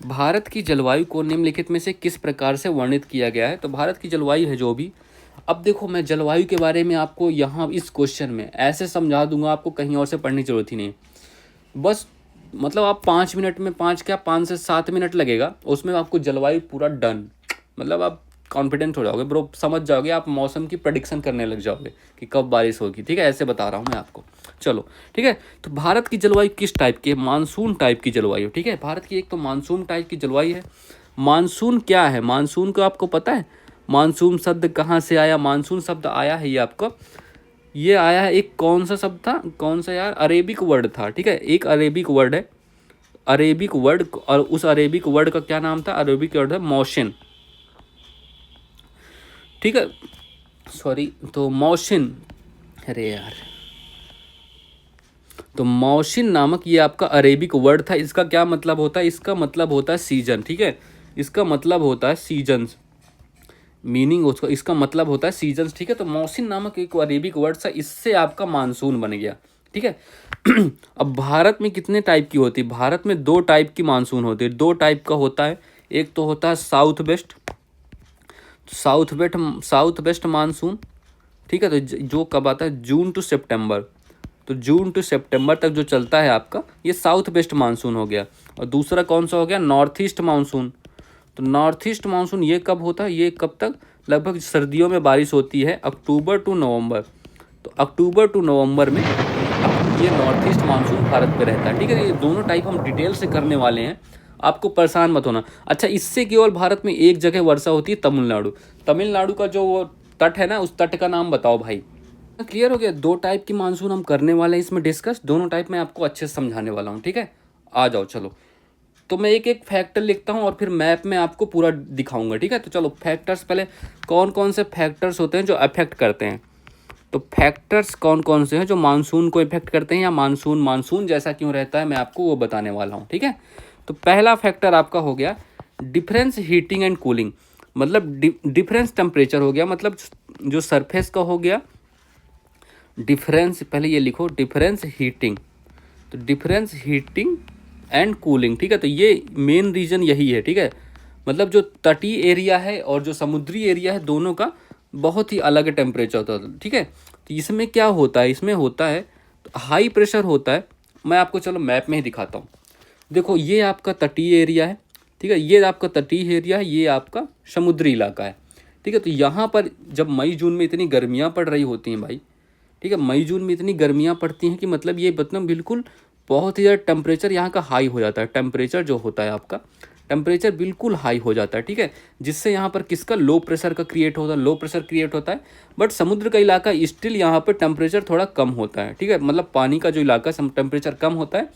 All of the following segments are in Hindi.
भारत की जलवायु को निम्नलिखित में से किस प्रकार से वर्णित किया गया है? तो भारत की जलवायु है जो भी, अब देखो मैं जलवायु के बारे में आपको यहाँ इस क्वेश्चन में ऐसे समझा दूंगा, आपको कहीं और से पढ़ने की जरूरत ही नहीं। बस मतलब आप 5 मिनट में, 5 से 7 मिनट लगेगा, उसमें आपको जलवायु पूरा डन, मतलब आप कॉन्फिडेंट हो जाओगे ब्रो, समझ जाओगे, आप मौसम की प्रेडिक्शन करने लग जाओगे कि कब बारिश होगी। ठीक है, ऐसे बता रहा हूँ मैं आपको। चलो ठीक है, तो भारत की जलवायु किस टाइप की है? मानसून टाइप की जलवायु। ठीक है, भारत की एक तो मानसून टाइप की जलवायु है। मानसून क्या है? मानसून को आपको पता है? मानसून शब्द कहाँ से आया? मानसून शब्द आया है ये आपको, ये आया है, एक कौन सा शब्द था, कौन सा यार, अरेबिक वर्ड था। ठीक है, एक अरेबिक वर्ड है, अरेबिक वर्ड, और उस अरेबिक वर्ड का क्या नाम था? अरेबिक वर्ड है मौशिन। ठीक है, सॉरी, तो मौशिन, अरे यार, तो मौशिन नामक ये आपका अरेबिक वर्ड था। इसका क्या मतलब होता है? इसका मतलब होता है सीजन। ठीक है, इसका मतलब होता है सीजन्स, मीनिंग उसका, इसका मतलब होता है सीजन्स। ठीक है, तो मौसिन नामक एक अरेबिक वर्ड था, इससे आपका मानसून बन गया। ठीक है, अब भारत में कितने टाइप की होती है? भारत में 2 टाइप की मानसून होती है, 2 टाइप का होता है। एक तो होता है south west, south west monsoon. ठीक है, तो जो कब आता है? जून टू सितंबर, तो जून टू सितंबर तक जो चलता है आपका, ये साउथ वेस्ट मानसून हो गया। और दूसरा कौन सा हो गया? North east monsoon. तो नॉर्थ ईस्ट मानसून ये कब होता है? ये कब तक? लगभग सर्दियों में बारिश होती है, अक्टूबर टू नवंबर। तो अक्टूबर टू नवंबर में ये नॉर्थ ईस्ट मानसून भारत पे रहता है। ठीक है, ये दोनों टाइप हम डिटेल से करने वाले हैं, आपको परेशान मत होना। अच्छा, इससे केवल भारत में एक जगह वर्षा होती है, तमिलनाडु। तमिलनाडु का जो वो तट है ना, उस तट का नाम बताओ भाई। क्लियर हो गया? 2 टाइप की मानसून हम करने वाले हैं इसमें डिस्कस, दोनों टाइप मैं आपको अच्छे से समझाने वाला हूँ। ठीक है, आ जाओ चलो। तो मैं एक एक फैक्टर लिखता हूँ और फिर मैप में आपको पूरा दिखाऊंगा। ठीक है, तो चलो फैक्टर्स, पहले कौन कौन से फैक्टर्स होते हैं जो अफेक्ट करते हैं? तो फैक्टर्स कौन कौन से हैं जो मानसून को इफेक्ट करते हैं, या मानसून मानसून जैसा क्यों रहता है, मैं आपको वो बताने वाला हूँ। ठीक है, तो पहला फैक्टर आपका हो गया डिफरेंस हीटिंग एंड कूलिंग, मतलब डिफरेंस टेम्परेचर हो गया, मतलब जो सरफेस का हो गया डिफरेंस, पहले ये लिखो डिफरेंस हीटिंग, तो डिफरेंस हीटिंग एंड कूलिंग। ठीक है, तो ये मेन रीजन यही है। ठीक है, मतलब जो तटीय एरिया है और जो समुद्री एरिया है, दोनों का बहुत ही अलग टेम्परेचर होता है। ठीक है, तो इसमें क्या होता है? इसमें होता है हाई प्रेशर होता है। मैं आपको चलो मैप में ही दिखाता हूँ। देखो ये आपका तटीय एरिया है। ठीक है, ये आपका तटीय एरिया है, ये आपका समुद्री इलाका है। ठीक है, तो यहाँ पर जब मई जून में इतनी गर्मियाँ पड़ रही होती हैं भाई, ठीक है, मई जून में इतनी गर्मियाँ पड़ती हैं कि मतलब ये मतलब बिल्कुल बहुत ही ज़्यादा टेम्परेचर यहाँ का हाई हो जाता है। टेम्परेचर जो होता है आपका, टेम्परेचर बिल्कुल हाई हो जाता है। ठीक है, जिससे यहाँ पर किसका? लो प्रेशर का क्रिएट होता है, लो प्रेशर क्रिएट होता है। बट समुद्र का इलाका स्टिल यहाँ पर टेम्परेचर थोड़ा कम होता है। ठीक है, मतलब पानी का जो इलाका टेम्परेचर कम होता है,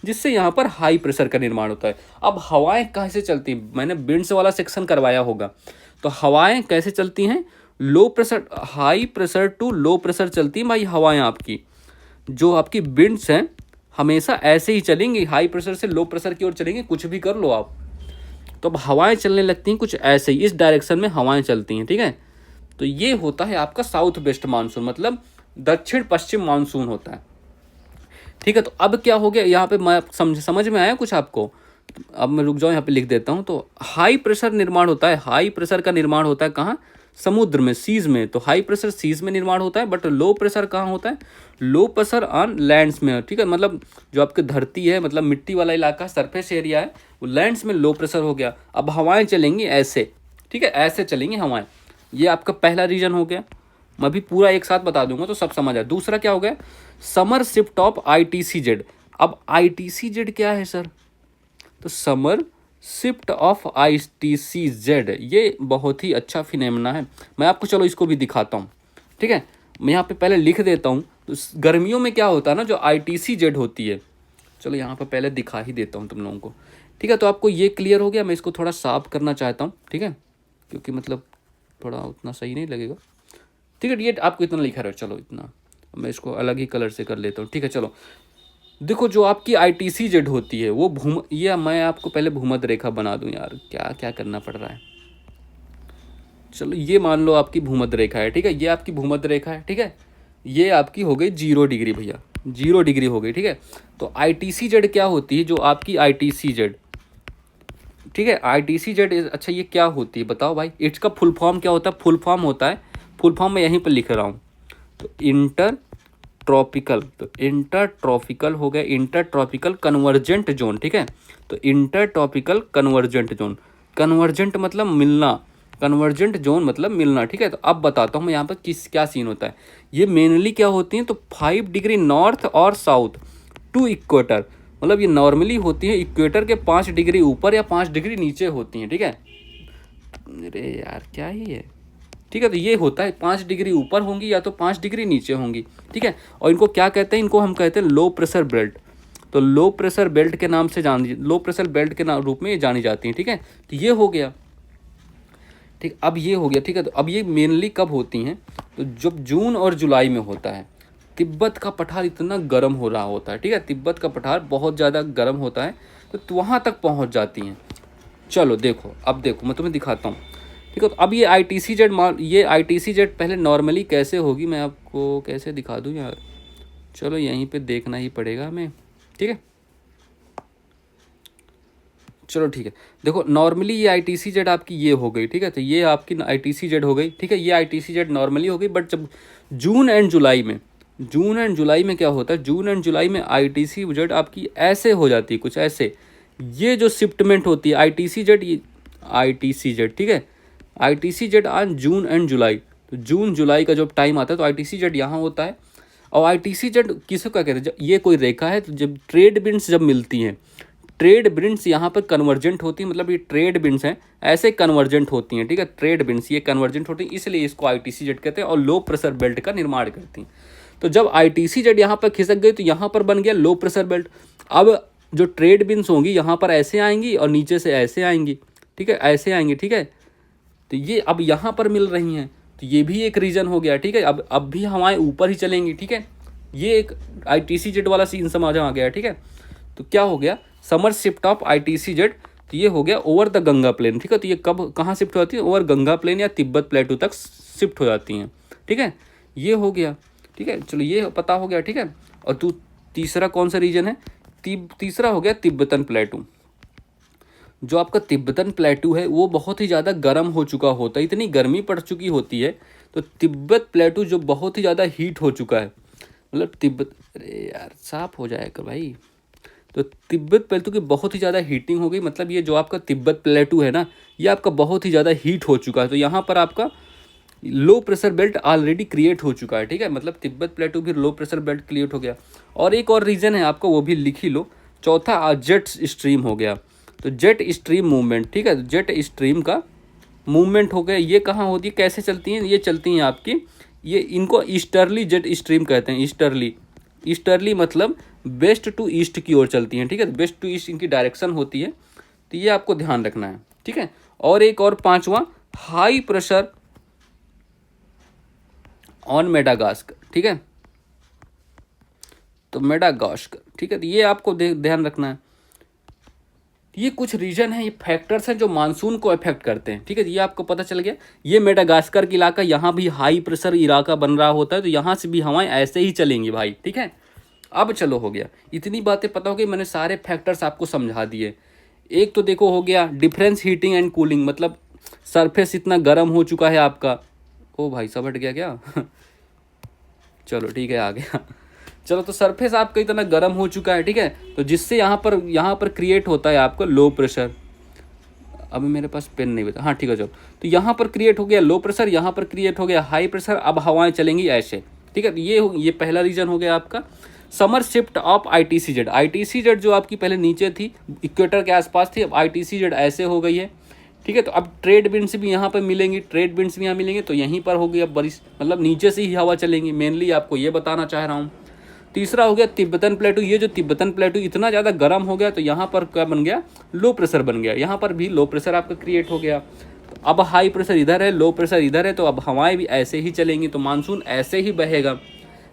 जिससे यहाँ पर हाई प्रेशर का निर्माण होता है। अब हवाएं कैसे चलती हैं? मैंने विंड्स वाला सेक्शन करवाया होगा, तो हवाएं कैसे चलती हैं? Low pressure, high pressure to low pressure चलती हैं भाई हवाएं आपकी। जो आपकी विंड्स हैं हमेशा ऐसे ही चलेंगी, हाई प्रेशर से लो प्रेशर की ओर चलेंगी, कुछ भी कर लो आप। तो अब हवाएं चलने लगती हैं कुछ ऐसे ही, इस डायरेक्शन में हवाएं चलती हैं। ठीक है, तो ये होता है आपका साउथ वेस्ट मानसून, मतलब दक्षिण पश्चिम मानसून होता है। ठीक है, तो अब क्या हो गया यहाँ पे, मैं समझ में आया कुछ आपको? अब मैं रुक जाऊँ, यहाँ पे लिख देता हूँ। तो हाई प्रेशर निर्माण होता है, हाई प्रेशर का निर्माण होता है कहाँ? समुद्र में, सीज में। तो हाई प्रेशर सीज में निर्माण होता है, बट लो प्रेशर कहाँ होता है? लो प्रेशर ऑन लैंड्स में। ठीक है, मतलब जो आपकी धरती है, मतलब मिट्टी वाला इलाका, सरफेस एरिया है, वो लैंड्स में लो प्रेशर हो गया। अब हवाएं चलेंगी ऐसे। ठीक है, ऐसे चलेंगी हवाएं। ये आपका पहला रीजन हो गया। मैं भी पूरा एक साथ बता दूंगा तो सब समझ आए। दूसरा क्या हो गया? Summer shift of ITCZ। अब ITCZ क्या है सर? तो समर शिफ्ट ऑफ ITCZ, ये बहुत ही अच्छा फिनोमेना है। मैं आपको चलो इसको भी दिखाता हूँ। ठीक है, मैं यहाँ पे पहले लिख देता हूँ। तो गर्मियों में क्या होता है ना, जो ITCZ होती है, चलो यहाँ पर पहले दिखा ही देता हूँ तुम लोगों को। ठीक है, तो आपको ये क्लियर हो गया। मैं इसको थोड़ा साफ करना चाहता हूँ। ठीक है, क्योंकि मतलब थोड़ा उतना सही नहीं लगेगा। ठीक है, ये आपको इतना लिखा रहे, चलो इतना, मैं इसको अलग ही कलर से कर लेता हूँ। ठीक है, चलो देखो, जो आपकी ITCZ होती है वो ये मैं आपको पहले भूमध्य रेखा बना दूं यार, क्या क्या करना पड़ रहा है। चलो ये मान लो आपकी भूमध्य रेखा है। ठीक है, ये आपकी भूमध्य रेखा है। ठीक है, ये आपकी हो गई 0 डिग्री भैया, 0 डिग्री हो गई। ठीक है, तो ITCZ क्या होती है? जो आपकी ITCZ, ठीक है। ITCZ अच्छा ये क्या होती है बताओ भाई, इसका फुल फॉर्म क्या होता है? फुल फॉर्म होता है, फुल फॉर्म मैं यहीं पर लिख रहा हूँ, तो इंटर ट्रॉपिकल, तो इंटर ट्रॉपिकल हो गया इंटर ट्रॉपिकल कन्वर्जेंट जोन। ठीक है, तो inter tropical convergent zone, convergent मतलब मिलना, कन्वर्जेंट जोन मतलब मिलना। ठीक है, तो अब बताता हूँ मैं यहाँ पर किस क्या सीन होता है। ये मेनली क्या होती हैं, तो 5 डिग्री नॉर्थ और साउथ टू इक्वेटर, मतलब ये नॉर्मली होती है इक्वेटर के 5 डिग्री ऊपर या 5 डिग्री नीचे होती हैं। ठीक है, अरे यार क्या ही है। ठीक है, तो ये होता है 5 डिग्री ऊपर होंगी या तो 5 डिग्री नीचे होंगी। ठीक है, और इनको क्या कहते हैं? इनको हम कहते हैं लो प्रेशर बेल्ट। तो लो प्रेशर बेल्ट के नाम से लो प्रेशर बेल्ट के नाम रूप में ये जानी जाती हैं। ठीक है, तो ये हो गया। ठीक, अब ये हो गया। ठीक है, तो अब ये मेनली कब होती हैं? तो जब जून और जुलाई में होता है। तिब्बत का पठार इतना गर्म हो रहा होता है। ठीक है, तिब्बत का पठार बहुत ज़्यादा गर्म होता है, तो वहाँ तक पहुँच जाती हैं। चलो देखो, अब देखो मैं तुम्हें दिखाता हूँ। ठीक है, तो अब ये ITCZ पहले नॉर्मली कैसे होगी मैं आपको कैसे दिखा दूँ यार। चलो यहीं पे देखना ही पड़ेगा हमें। ठीक है, चलो ठीक है। देखो नॉर्मली ये ITCZ आपकी ये हो गई। ठीक है, तो ये आपकी ITCZ हो गई। ठीक है, ये ITCZ नॉर्मली हो गई, बट जब जून एंड जुलाई में क्या होता है? जून एंड जुलाई में ITCZ आपकी ऐसे हो जाती है, कुछ ऐसे। ये जो शिफ्टमेंट होती है ITCZ, ठीक है, ITCZ आज जून एंड जुलाई, तो जून जुलाई का जब टाइम आता है तो ITCZ यहाँ होता है। और ITCZ किसको क्या कहते हैं? ये कोई रेखा है, तो जब ट्रेड विंड्स जब मिलती हैं, ट्रेड विंड्स यहाँ पर कन्वर्जेंट होती हैं, मतलब ये ट्रेड विंड्स हैं ऐसे कन्वर्जेंट होती हैं। ठीक है, ट्रेड विंड्स ये कन्वर्जेंट होती हैं, इसलिए इसको ITCZ कहते हैं, और लो प्रेशर बेल्ट का निर्माण करती हैं। तो जब ITCZ यहाँ पर खिसक गई तो यहाँ पर बन गया लो प्रेशर बेल्ट। अब जो ट्रेड विंड्स होंगी यहाँ पर ऐसे आएंगी और नीचे से ऐसे आएंगी। ठीक है, ऐसे आएंगी। ठीक है, तो ये अब यहाँ पर मिल रही हैं, तो ये भी एक रीज़न हो गया। ठीक है, अब भी हवाएं ऊपर ही चलेंगी। ठीक है, ये एक ITCZ वाला सीन समझ आ गया। ठीक है, तो क्या हो गया? समर शिफ्ट ऑफ ITCZ, तो ये हो गया ओवर द गंगा प्लेन। ठीक है, तो ये कब कहाँ शिफ्ट हो जाती है? ओवर गंगा प्लेन या तिब्बत प्लेटू तक शिफ्ट हो जाती हैं। ठीक है, ये हो गया। ठीक है, चलो ये पता हो गया। ठीक है, और तीसरा कौन सा रीजन है? तीसरा हो गया तिब्बतन प्लेटू। जो आपका तिब्बतन प्लेटू है वो बहुत ही ज़्यादा गर्म हो चुका होता है, इतनी गर्मी पड़ चुकी होती है, तो तिब्बत प्लेटू जो बहुत ही ज़्यादा हीट हो चुका है, मतलब अरे यार साफ हो जाएगा भाई। तो तिब्बत प्लेटू की बहुत ही ज़्यादा हीटिंग हो गई, मतलब ये जो आपका तिब्बत प्लेटू है ना, ये आपका बहुत ही ज़्यादा हीट हो चुका है, तो यहाँ पर आपका low pressure belt already create हो चुका है। ठीक है, मतलब तिब्बत प्लेटू भी लो प्रेशर बेल्ट क्रिएट हो गया। और एक और रीज़न है आपका, वो भी लिख ही लो। चौथा जेट स्ट्रीम हो गया, तो जेट स्ट्रीम मूवमेंट। ठीक है, तो जेट स्ट्रीम का मूवमेंट हो गया। ये कहाँ होती है, कैसे चलती हैं? ये चलती हैं आपकी, ये इनको ईस्टर्ली जेट स्ट्रीम कहते हैं। ईस्टर्ली मतलब वेस्ट टू ईस्ट की ओर चलती हैं। ठीक है, वेस्ट टू ईस्ट इनकी डायरेक्शन होती है, तो ये आपको ध्यान रखना है। ठीक है, और एक और पांचवा, हाई प्रेशर ऑन मेडागास्कर। ठीक है, तो मेडागास्कर, ठीक है, तो ये आपको ध्यान रखना है। ये कुछ रीजन है, ये फैक्टर्स हैं जो मानसून को अफेक्ट करते हैं। ठीक है, ये आपको पता चल गया। ये मेडागास्कर का इलाका, यहाँ भी हाई प्रेशर इलाका बन रहा होता है, तो यहाँ से भी हवाएं ऐसे ही चलेंगी भाई। ठीक है, अब चलो हो गया, इतनी बातें पता हो गई, मैंने सारे फैक्टर्स आपको समझा दिए। एक तो देखो हो गया डिफरेंस हीटिंग एंड कूलिंग, मतलब सरफेस इतना गर्म हो चुका है आपका। ओ भाई सब हट गया क्या? चलो ठीक है, आ गया। चलो, तो सरफेस आपका इतना गर्म हो चुका है। ठीक है, तो जिससे यहाँ पर क्रिएट होता है आपका लो प्रेशर। अभी मेरे पास पेन नहीं बता, हाँ ठीक है चलो। तो यहाँ पर क्रिएट हो गया लो प्रेशर, यहाँ पर क्रिएट हो गया हाई प्रेशर, अब हवाएं चलेंगी ऐसे। ठीक है, तो ये पहला रीजन हो गया आपका समर शिफ्ट ऑफ ITCZ जो आपकी पहले नीचे थी, इक्वेटर के आसपास थी, अब ITCZ ऐसे हो गई है। ठीक है, तो अब ट्रेड विंड्स भी यहाँ पर मिलेंगी, ट्रेड विंड्स भी यहाँ मिलेंगे, तो यहीं पर होगी अब बारिश, मतलब नीचे से ही हवा चलेंगी। मेनली आपको ये बताना चाह रहा हूँ। तीसरा हो गया तिब्बतन प्लेटू। ये जो तिब्बतन प्लेटू इतना ज़्यादा गर्म हो गया, तो यहाँ पर क्या बन गया? लो प्रेशर बन गया, यहाँ पर भी लो प्रेशर आपका क्रिएट हो गया। तो अब हाई प्रेशर इधर है, लो प्रेशर इधर है, तो अब हवाएं भी ऐसे ही चलेंगी, तो मानसून ऐसे ही बहेगा।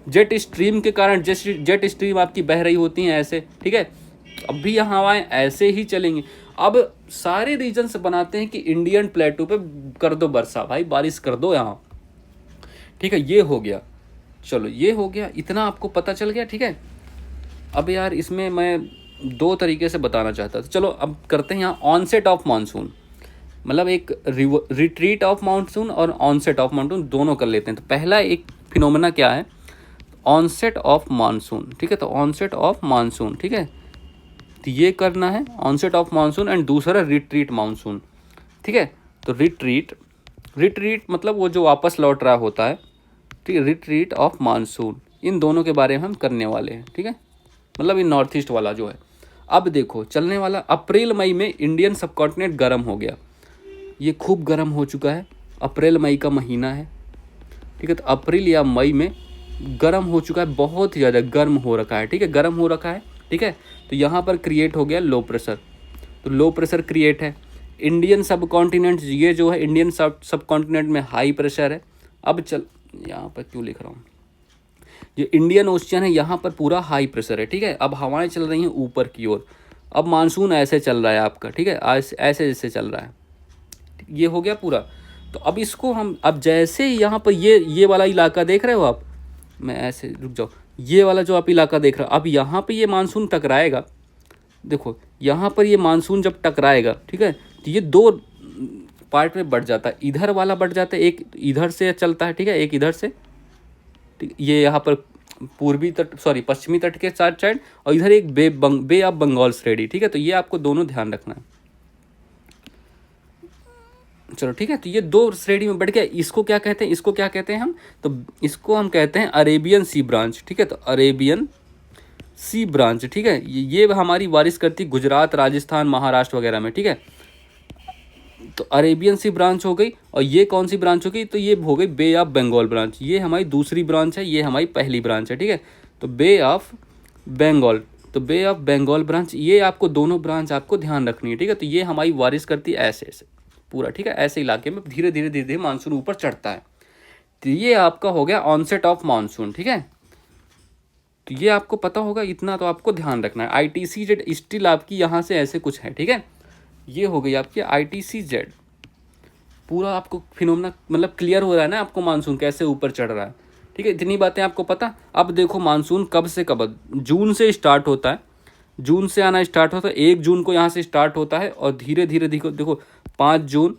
जेट स्ट्रीम के कारण जेट स्ट्रीम आपकी बह रही होती हैं ऐसे। ठीक है, अब भी यहाँ हवाएं ऐसे ही चलेंगी। अब सारे रीजन से बनाते हैं कि इंडियन प्लेटू पे कर दो वर्षा, भाई बारिश कर दो यहाँ। ठीक है, ये हो गया। चलो ये हो गया, इतना आपको पता चल गया। ठीक है, अब यार इसमें मैं दो तरीके से बताना चाहता था। चलो अब करते हैं यहाँ ऑनसेट ऑफ मानसून, मतलब एक रिट्रीट ऑफ मानसून और ऑनसेट ऑफ मानसून दोनों कर लेते हैं। तो पहला एक फिनोमेना क्या है, ऑनसेट ऑफ मानसून, ठीक है। तो ऑनसेट ऑफ मानसून, ठीक है, तो ये करना है ऑनसेट ऑफ मानसून, एंड दूसरा रिट्रीट मानसून, ठीक है। तो रिट्रीट मतलब वो जो वापस लौट रहा होता है, ठीक है। रिट्रीट ऑफ मानसून, इन दोनों के बारे में हम करने वाले हैं, ठीक है, मतलब ये नॉर्थ ईस्ट वाला जो है। अब देखो चलने वाला अप्रैल मई में इंडियन सबकॉन्टिनेंट गर्म हो गया, ये खूब गर्म हो चुका है, अप्रैल मई का महीना है, ठीक है। तो अप्रैल या मई में गर्म हो चुका है, बहुत ही ज़्यादा गर्म हो रखा है, ठीक है, गर्म हो रखा है, ठीक है। तो यहाँ पर क्रिएट हो गया लो प्रेशर, तो लो प्रेशर क्रिएट है। इंडियन सब कॉन्टिनेंट, ये जो है इंडियन सब कॉन्टिनेंट में हाई प्रेशर है। अब चल, यहाँ पर क्यों लिख रहा हूँ, ये इंडियन ओशियन है, यहाँ पर पूरा हाई प्रेशर है, ठीक है। अब हवाएं चल रही हैं ऊपर की ओर, अब मानसून ऐसे चल रहा है आपका, ठीक है, ऐसे जैसे चल रहा है, ये हो गया पूरा। तो अब इसको हम, अब जैसे ही यहाँ पर ये वाला इलाका देख रहे हो आप, मैं ऐसे रुक जाओ, ये वाला जो आप इलाका देख रहे हो, अब यहाँ पे ये मानसून टकराएगा, देखो यहाँ पर ये मानसून जब टकराएगा, ठीक है, तो ये दो पार्ट में बढ़ जाता है, इधर वाला बढ़ जाता है, एक इधर से चलता है, ठीक है, एक इधर से, ठीक, ये यहाँ पर पूर्वी तट, सॉरी पश्चिमी तट के साइड, और इधर एक बे ऑफ बंगाल श्रेणी, ठीक है। तो ये आपको दोनों ध्यान रखना है, चलो ठीक है। तो ये दो श्रेणी में बढ़ गया, इसको क्या कहते हैं, इसको क्या कहते हैं हम, तो इसको हम कहते हैं अरेबियन सी ब्रांच, ठीक है। तो अरेबियन सी ब्रांच, ठीक है, ये हमारी बारिश करती गुजरात, राजस्थान, महाराष्ट्र वगैरह में, ठीक है। तो अरेबियन सी ब्रांच हो गई, और ये कौन सी ब्रांच हो गई, तो ये हो गई बे ऑफ बंगाल ब्रांच, ये हमारी दूसरी ब्रांच है, ये हमारी पहली ब्रांच है, ठीक है। तो बे ऑफ बंगाल, तो बे ऑफ बंगाल ब्रांच, ये आपको दोनों ब्रांच आपको ध्यान रखनी है, ठीक है। तो ये हमारी बारिश करती है ऐसे ऐसे पूरा, ठीक है, ऐसे इलाके में धीरे धीरे धीरे धीरे मानसून ऊपर चढ़ता है। तो ये आपका हो गया ऑनसेट ऑफ मानसून, ठीक है। तो ये आपको पता होगा, इतना तो आपको ध्यान रखना है। ITC-Z स्टिल आपकी यहाँ से ऐसे कुछ है, ठीक है। ये हो गई आपकी ITC-Z, पूरा आपको फिनोमेना मतलब क्लियर हो रहा है ना आपको, मानसून कैसे ऊपर चढ़ रहा है, ठीक है, इतनी बातें आपको पता। अब देखो मानसून कब से कब, जून से स्टार्ट होता है, जून से आना स्टार्ट होता है, 1 जून को यहाँ से स्टार्ट होता है, और धीरे धीरे देखो 5 जून,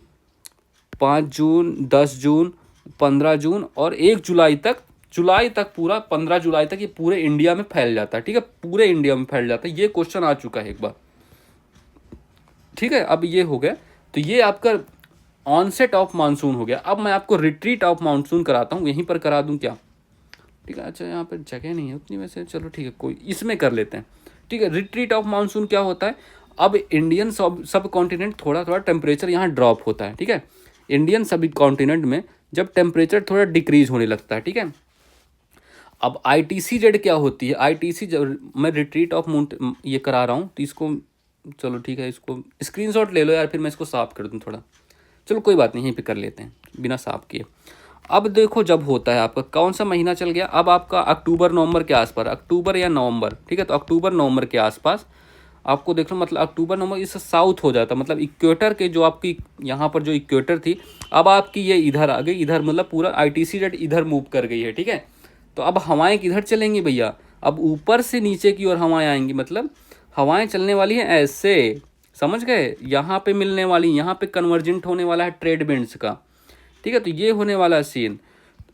10 जून, 15 जून और 1 जुलाई तक पूरा 15 जुलाई तक ये पूरे इंडिया में फैल जाता है, ठीक है, पूरे इंडिया में फैल जाता है। ये क्वेश्चन आ चुका है एक बार, ठीक है। अब ये हो गया, तो ये आपका ऑनसेट ऑफ मानसून हो गया। अब मैं आपको रिट्रीट ऑफ मानसून कराता हूँ, यहीं पर करा दूँ क्या, ठीक है। अच्छा यहाँ पर जगह नहीं है उतनी वैसे, चलो ठीक है, कोई इसमें कर लेते हैं, ठीक है। रिट्रीट ऑफ मानसून क्या होता है, अब इंडियन सब कॉन्टिनेंट थोड़ा थोड़ा टेम्परेचर यहाँ ड्रॉप होता है, ठीक है। इंडियन सब कॉन्टिनेंट में जब टेम्परेचर थोड़ा डिक्रीज होने लगता है, ठीक है। अब ITC-Z क्या होती है, ITC मैं रिट्रीट ऑफ ये करा रहा हूँ, तो इसको चलो ठीक है, इसको स्क्रीनशॉट ले लो यार, फिर मैं इसको साफ कर दूँ थोड़ा, चलो कोई बात नहीं, यहीं पे कर लेते हैं बिना साफ किए। अब देखो जब होता है आपका कौन सा महीना चल गया, अब आपका अक्टूबर नवंबर के आसपास, अक्टूबर या नवंबर, ठीक है। तो अक्टूबर नवंबर के आसपास आपको देख लो, मतलब अक्टूबर नवंबर इससे साउथ हो जाता है, मतलब इक्वेटर के जो आपकी यहाँ पर जो इक्वेटर थी, अब आपकी ये इधर आ गई, इधर मतलब पूरा ITC-Z इधर मूव कर गई है, ठीक है। तो अब हवाएं किधर चलेंगी भैया, अब ऊपर से नीचे की ओर हवाएं आएंगी, मतलब हवाएं चलने वाली हैं ऐसे, समझ गए, यहाँ पे मिलने वाली, यहाँ पे कन्वर्जेंट होने वाला है ट्रेड विंड्स का, ठीक है। तो ये होने वाला है सीन।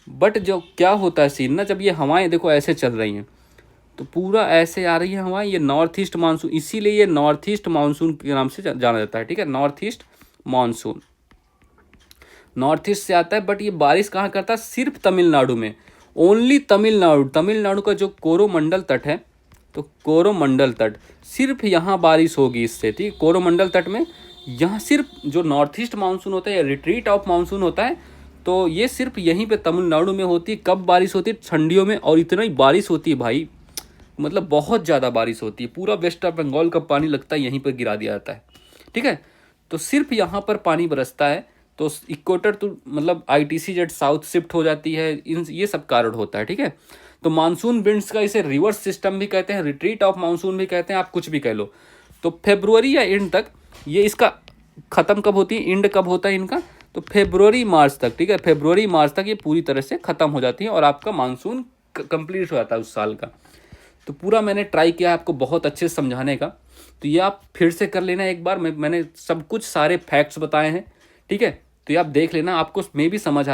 बट जो क्या होता है सीन ना, जब ये हवाएं देखो ऐसे चल रही हैं, तो पूरा ऐसे आ रही है हवाएं, ये नॉर्थ ईस्ट मानसून, इसीलिए ये नॉर्थ ईस्ट मानसून के नाम से जाना जाता है, ठीक है। North east monsoon north east से आता है, बट ये बारिश कहाँ करता है, सिर्फ तमिलनाडु में, ओनली तमिलनाडु का जो कोरोमंडल तट है, तो कोरोमंडल तट सिर्फ यहाँ बारिश होगी इससे, ठीक है। कोरोमंडल तट में यहाँ सिर्फ जो नॉर्थ ईस्ट मानसून होता है या रिट्रीट ऑफ मानसून होता है, तो ये सिर्फ यहीं पे तमिलनाडु में होती है। कब बारिश होती है, ठंडियों में, और इतना ही बारिश होती है भाई, मतलब बहुत ज़्यादा बारिश होती है, पूरा वेस्ट बंगाल का पानी लगता है यहीं पर गिरा दिया जाता है, ठीक है। तो सिर्फ यहाँ पर पानी बरसता है, तो इक्वेटर तो मतलब ITC-Z साउथ शिफ्ट हो जाती है, इन ये सब कारण होता है, ठीक है। तो मानसून विंड्स का इसे रिवर्स सिस्टम भी कहते हैं, रिट्रीट ऑफ मानसून भी कहते हैं, आप कुछ भी कह लो। तो फरवरी या एंड तक ये इसका ख़त्म कब होती है, एंड कब होता है इनका, तो फरवरी मार्च तक, ठीक है, फरवरी मार्च तक ये पूरी तरह से ख़त्म हो जाती है, और आपका मानसून कंप्लीट हो जाता है उस साल का। तो पूरा मैंने ट्राई किया है आपको बहुत अच्छे से समझाने का, तो ये आप फिर से कर लेना एक बार। मैंने सब कुछ सारे फैक्ट्स बताए हैं, ठीक है। तो ये आप देख लेना, आपको मे भी समझ आ